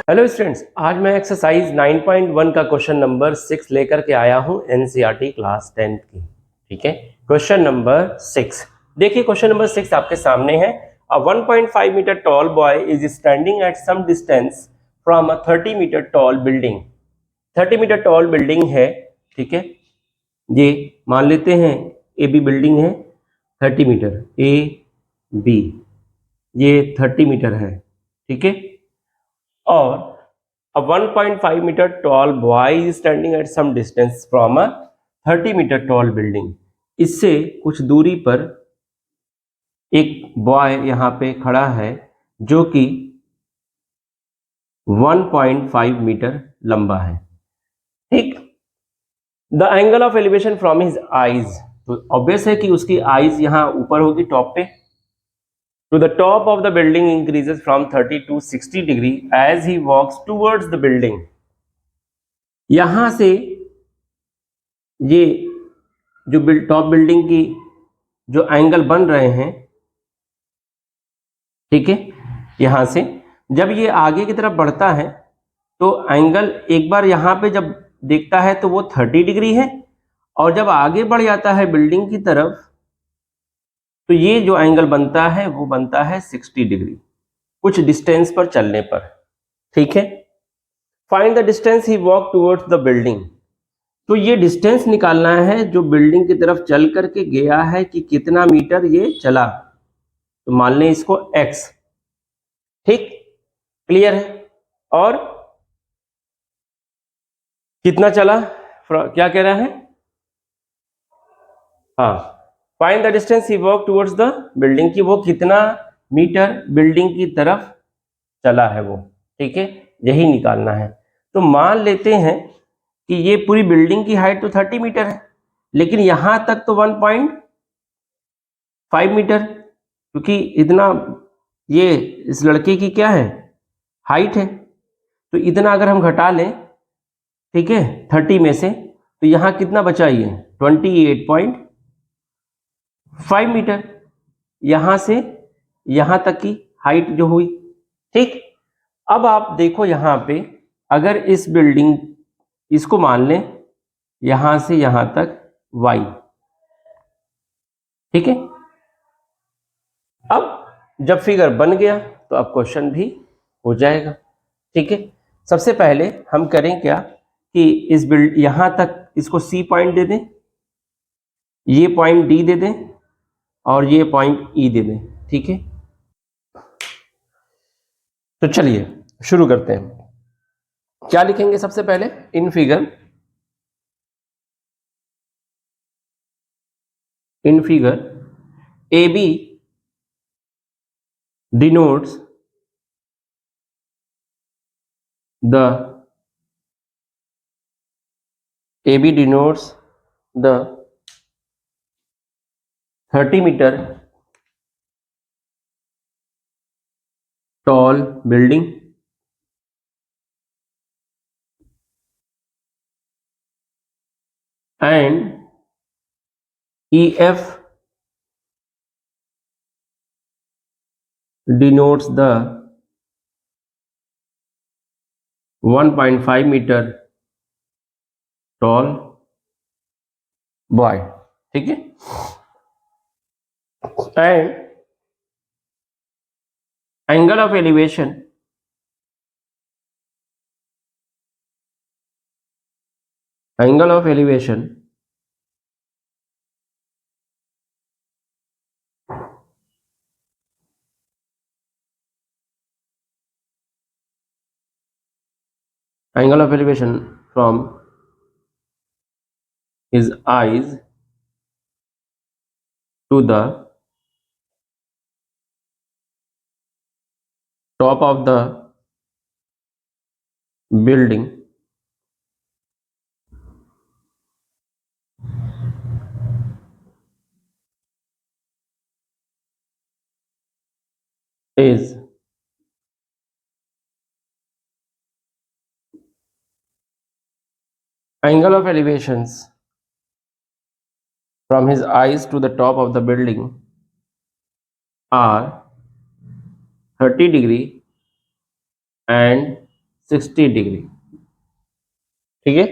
Hello students, आज मैं exercise 9.1 का क्वेश्चन नंबर 6 लेकर के आया हूं एनसीईआरटी क्लास 10 की। ठीक है, क्वेश्चन नंबर 6 देखिए। क्वेश्चन नंबर 6 आपके सामने है। A 1.5 metre tall boy is standing at some distance from a 30 metre tall building. 30 metre tall building है। ठीक है, ये मान लेते हैं ए बी बिल्डिंग है 30 मीटर, ए बी ये 30 मीटर है। ठीक है, और a 1.5 meter tall boy is standing at some distance from a 30 meter tall building। इससे कुछ दूरी पर एक बॉय यहाँ पे खड़ा है जो कि 1.5 मीटर लंबा है। ठीक, the angle of elevation from his eyes, तो ऑब्वियस है कि उसकी आईज यहाँ ऊपर होगी टॉप पे। To the top of the building increases from 30 to 60 degree as he walks towards the building। यहां से ये जो टॉप बिल्डिंग की जो एंगल बन रहे हैं, ठीक है, यहां से जब ये आगे की तरफ बढ़ता है तो एंगल एक बार यहां पे जब देखता है तो वो 30 डिग्री है, और जब आगे बढ़ जाता है बिल्डिंग की तरफ तो ये जो एंगल बनता है वो बनता है 60 डिग्री कुछ डिस्टेंस पर चलने पर। ठीक है, find the distance he walk towards the building. तो ये डिस्टेंस निकालना है जो बिल्डिंग की तरफ चल करके गया है कि कितना मीटर ये चला, तो मान लें इसको x। ठीक, क्लियर है। और कितना चला, क्या कह रहा है, हाँ, find the distance he walk towards the building, की वो कितना मीटर बिल्डिंग की तरफ चला है वो। ठीक है, यही निकालना है। तो मान लेते हैं कि ये पूरी बिल्डिंग की हाइट तो 30 मीटर है, लेकिन यहां तक तो 1.5 मीटर, क्योंकि इतना ये इस लड़के की क्या है, हाइट है। तो इतना अगर हम घटा लें, ठीक है, 30 में से, तो यहां कितना बचा, ये 28.5 मीटर यहां से यहां तक की हाइट जो हुई। ठीक, अब आप देखो यहां पे, अगर इस बिल्डिंग इसको मान लें यहां से यहां तक y। ठीक है, अब जब फिगर बन गया तो अब क्वेश्चन भी हो जाएगा। ठीक है, सबसे पहले हम करें क्या कि इस बिल्ड यहां तक इसको C पॉइंट दे दें, ये पॉइंट D दे दें, और ये पॉइंट E दे दें। ठीक है, तो चलिए शुरू करते हैं। क्या लिखेंगे सबसे पहले, in figure AB denotes the the 30 meter tall building, and EF denotes the 1.5 meter tall boy। ठीक है, and angle of elevation angle of elevation from his eyes to the top of the building is angle of elevations from his eyes to the top of the building are 30 degree and 60 degree. ठीक है,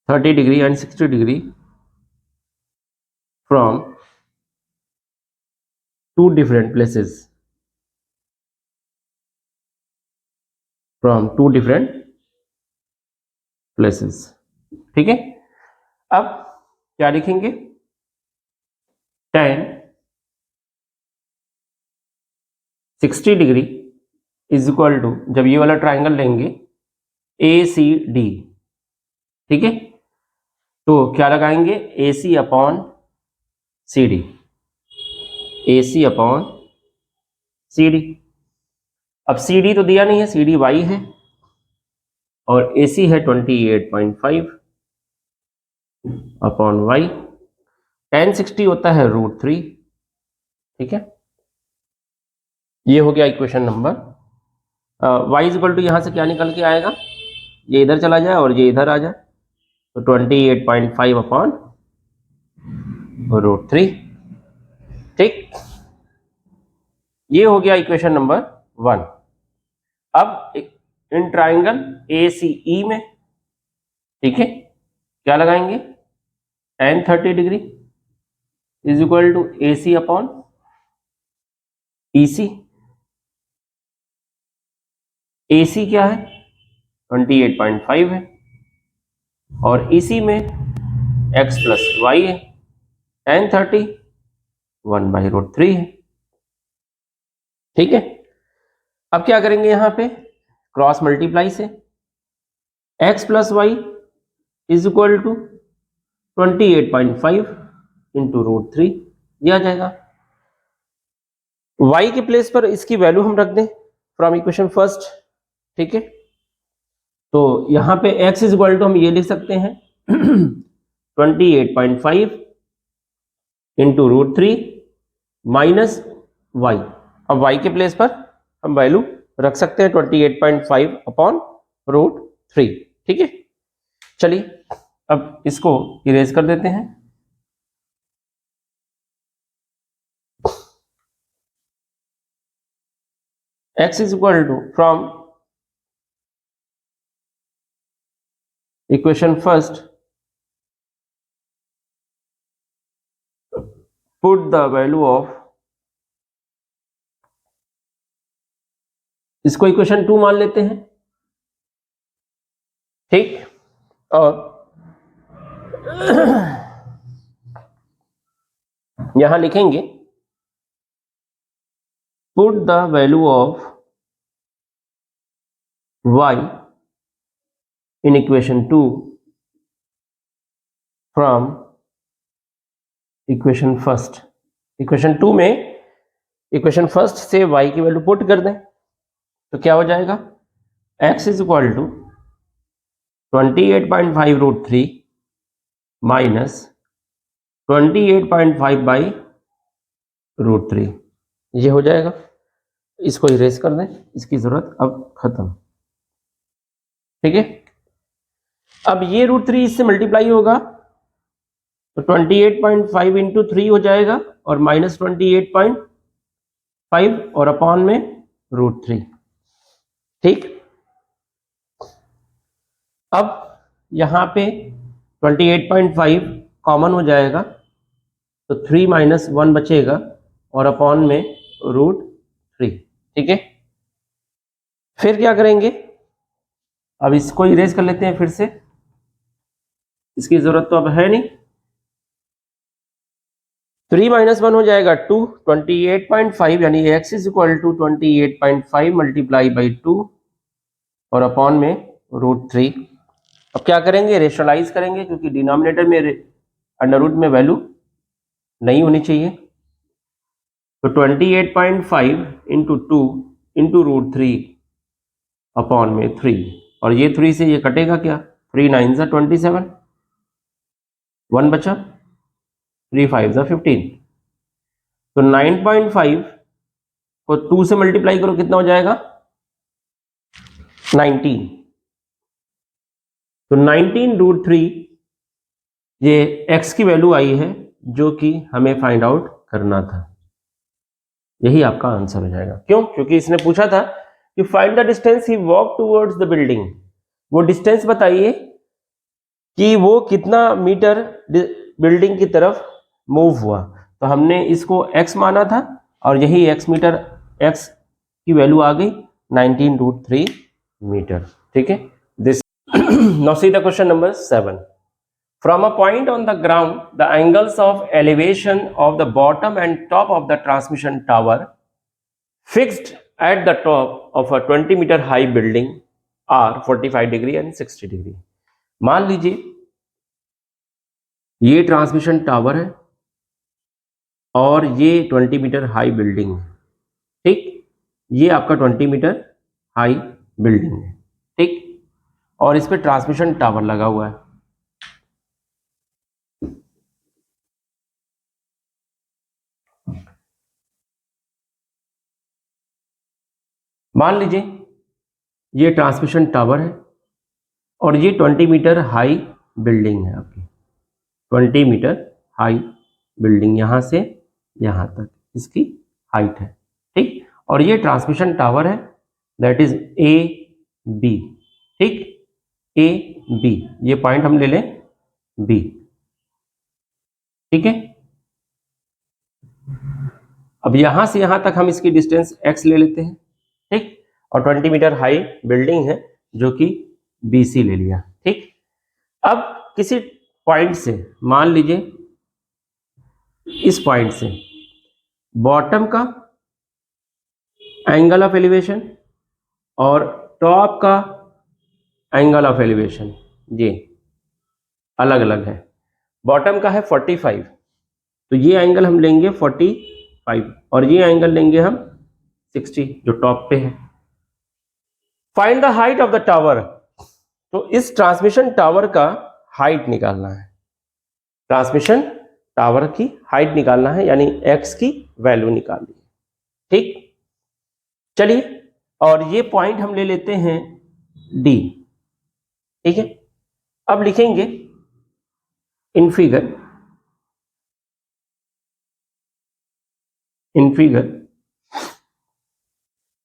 thirty degree and 60 degree from two different places, from two different places. ठीक है, अब क्या लिखेंगे, tan 60 degree is equal to, जब ये वाला ट्राइंगल लेंगे ACD, ठीक है, तो क्या लगाएंगे AC upon CD, AC upon CD। अब CD तो दिया नहीं है, CD Y है और AC है 28.5 अपॉन Y। tan 60 होता है √3। ठीक है, ये हो गया equation number. y is equal to यहां से क्या निकल के आएगा, ये इधर चला जाए और ये इधर आ जाए, तो 28.5 अपॉन √3। ठीक, ये हो गया इक्वेशन नंबर 1। अब इन ट्राइंगल ACE में, ठीक है, क्या लगाएंगे, tan 30 degree is equal to AC upon EC। AC क्या है, 28.5 है और EC में x प्लस वाई है, tan 30 1/√3 है। ठीक है, अब क्या करेंगे, यहां पे क्रॉस मल्टीप्लाई से x plus Y is equal to 28.5 into √3 दिया जाएगा। y के प्लेस पर इसकी वैल्यू हम रख दें फ्रॉम इक्वेशन फर्स्ट। ठीक है, तो यहां पे x इज इक्वल टू हम ये लिख सकते हैं 28.5 इंटू √3 माइनस y। अब y के प्लेस पर हम वैल्यू रख सकते हैं 28.5 अपॉन √3। ठीक है, चलिए अब इसको इरेज कर देते हैं। x is equal to from equation first put the value of, इसको इक्वेशन 2 मान लेते हैं। ठीक, और यहां लिखेंगे put the value of y in equation 2 from equation first. Equation 2 में इक्वेशन फर्स्ट से y की वैल्यू पुट कर दें तो क्या हो जाएगा, x is equal to 28.5 √3 minus 28.5 by √3, ये हो जाएगा। इसको इरेज कर दें, इसकी जरूरत अब खत्म। ठीक है, अब ये √3 इससे मल्टीप्लाई होगा तो 28.5 इंटू 3 हो जाएगा और माइनस 28.5 और अपॉन में √3। ठीक, अब यहां पे 28.5 कॉमन हो जाएगा तो 3 माइनस 1 बचेगा और अपॉन में √3। ठीक है, फिर क्या करेंगे, अब इसको इरेज कर लेते हैं फिर से, इसकी जरूरत तो अब है नहीं। 3 माइनस 1 हो जाएगा 2, 28.5 यानी x is equal to 28.5 multiply by 2 और अपॉन में √3। अब क्या करेंगे, रेशनलाइज करेंगे क्योंकि डिनोमिनेटर में अंडर रूट में वैल्यू नहीं होनी चाहिए। तो 28.5 इंटू 2 इंटू √3 अपॉन में 3, और ये 3 से ये कटेगा क्या, 3 9 सा 27, 1 बचा, 3 5 सा 15। तो 9.5 को 2 से मल्टीप्लाई करो कितना हो जाएगा, 19। तो 19 √3 ये x की वैल्यू आई है जो कि हमें फाइंड आउट करना था। यही आपका आंसर हो जाएगा। क्यों? क्योंकि इसने पूछा था कि find the distance he walk towards the building. वो डिस्टेंस बताइए कि वो कितना मीटर बिल्डिंग की तरफ मूव हुआ। तो हमने इसको x माना था और यही x मीटर, x की वैल्यू आ गई 19√3 मीटर। ठीक है, this now see the question number 7। From a point on the ground, the angles of elevation of the bottom and top of the transmission tower fixed at the top of a 20-meter high building are 45 degree and 60 degree। मान लीजिए ये transmission tower है और ये 20 metre high building है। ठीक, ये आपका 20 मीटर हाई बिल्डिंग है। ठीक, और इस पे ट्रांसमिशन टावर लगा हुआ है। मान लीजिए ये ट्रांसमिशन टावर है और ये 20 मीटर हाई बिल्डिंग है आपकी। 20 मीटर हाई बिल्डिंग, यहां से यहां तक इसकी हाइट है। ठीक, और ये ट्रांसमिशन टावर है, दैट इज ए बी। ठीक, ए बी, ये पॉइंट हम ले लें बी। ठीक है, अब यहां से यहां तक हम इसकी डिस्टेंस x ले लेते हैं। ठीक, और 20 मीटर हाई बिल्डिंग है जो कि BC ले लिया। ठीक, अब किसी पॉइंट से, मान लीजिए इस पॉइंट से बॉटम का एंगल ऑफ एलिवेशन और टॉप का एंगल ऑफ एलिवेशन ये अलग अलग है। बॉटम का है 45, तो ये एंगल हम लेंगे 45 और ये एंगल लेंगे हम 60 जो टॉप पे है। Find the height of the tower. तो इस ट्रांसमिशन टावर का हाइट निकालना है। ट्रांसमिशन टावर की हाइट निकालना है, यानी x की वैल्यू निकालनी है। ठीक, चलिए, और ये पॉइंट हम ले लेते हैं D। ठीक है, अब लिखेंगे in figure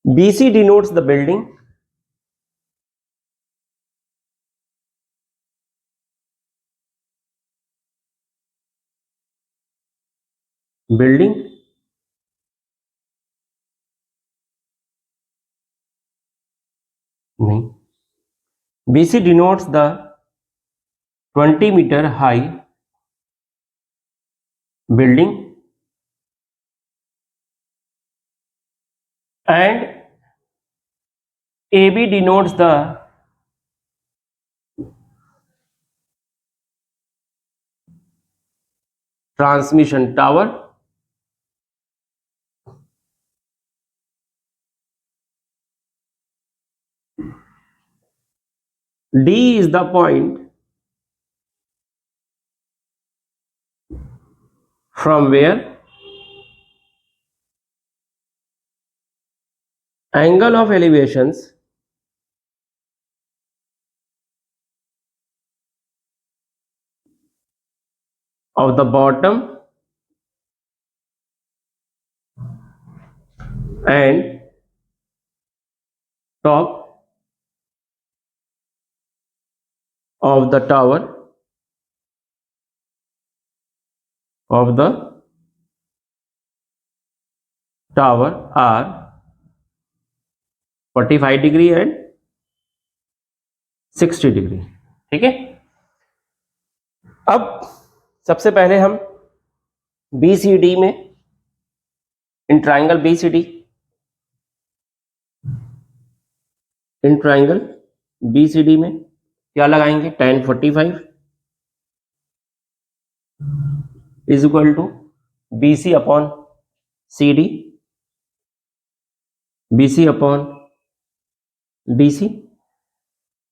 BC denotes the building नहीं, BC denotes the 20 meter high building and AB denotes the transmission tower D is the point from where angle of elevations of the bottom and top of the tower are 45 degree and 60 degree. ठीक है, अब सबसे पहले हम BCD में, in triangle BCD, में क्या लगाएंगे? tan 45 is equal to BC upon CD, BC upon DC।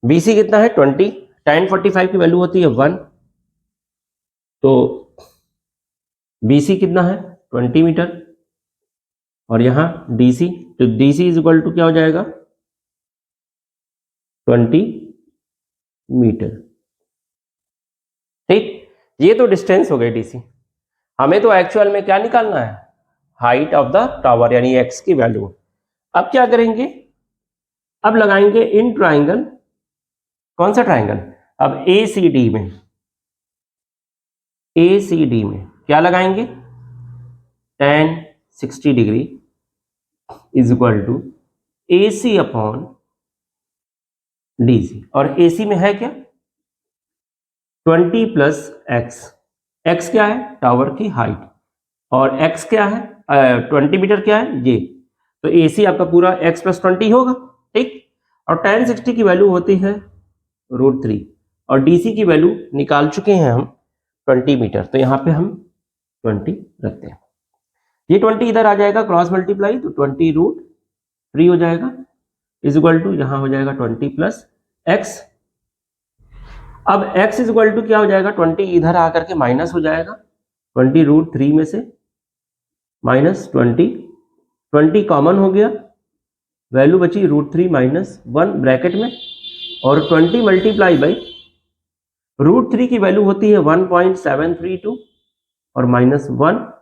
BC कितना है? 20, tan 45 की वैल्यू होती है 1, तो BC कितना है? 20 मीटर, और यहां DC, तो DC इज इक्वल टू क्या हो जाएगा? 20 मीटर। ठीक, ये तो डिस्टेंस हो गई DC। हमें तो एक्चुअल में क्या निकालना है, हाइट ऑफ द टावर यानी एक्स की वैल्यू। अब क्या करेंगे, अब लगाएंगे इन ट्राइंगल, कौन सा ट्राइंगल, अब ACD में, ACD में क्या लगाएंगे, tan 60 degree is equal to AC upon DC, और AC में है क्या 20 प्लस एक्स, एक्स क्या है टावर की हाइट और एक्स क्या है 20 मीटर क्या है ये, तो AC आपका पूरा x प्लस 20 होगा, ठीक। और tan 60 की वैल्यू होती है √3 और DC की वैल्यू निकाल चुके हैं हम 20 मीटर, तो यहाँ पे हम 20 रखते हैं। ये 20 इधर आ जाएगा क्रॉस मल्टीप्लाई, तो 20 √3 हो जाएगा इज इक्वल टू यहाँ हो जाएगा 20 प्लस एक्स। अब x इज इक्वल टू क्या हो जाएगा, 20 इधर आकर के माइनस हो जाएगा, 20 √3 में से माइनस 20 कॉमन हो गया, वैल्यू बची √3 माइनस 1 ब्रैकेट में, और 20 मल्टीप्लाई बाई √3 की वैल्यू होती है 1.732 और माइनस 1,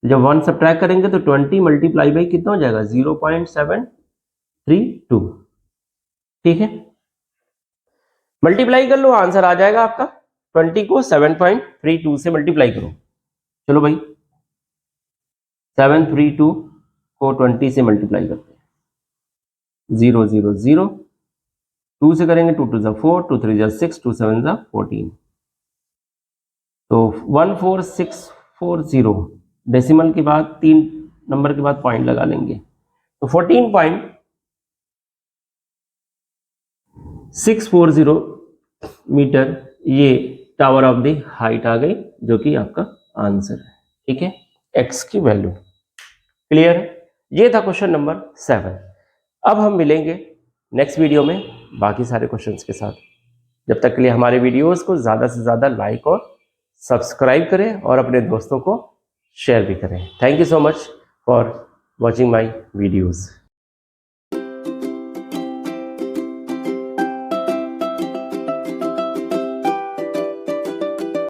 जब 1 सब्ट्रैक्ट करेंगे तो 20 मल्टीप्लाई बाई कितना हो जाएगा 0.732, ठीक है। मल्टीप्लाई कर लो आंसर आ जाएगा आपका, 20 को 7.32 से मल्टीप्लाई करो, चलो भाई 732 को 20 से मल्टीप्लाई करते हैं, 0 0 0, 2 से करेंगे 2 2 4, 2 3 6, 2 7 14, तो 14640, डेसिमल के बाद 3 नंबर के बाद पॉइंट लगा लेंगे, तो 14.640 मीटर ये टावर ऑफ द हाइट आ गई, जो कि आपका आंसर है, ठीक है, एक्स की वैल्यू। क्लियर है, ये था क्वेश्चन नंबर 7। अब हम मिलेंगे नेक्स्ट वीडियो में बाकी सारे क्वेश्चंस के साथ। जब तक के लिए हमारे वीडियोस को ज़्यादा से ज़्यादा लाइक और सब्सक्राइब करें और अपने दोस्तों को शेयर भी करें। Thank you so much for watching my videos.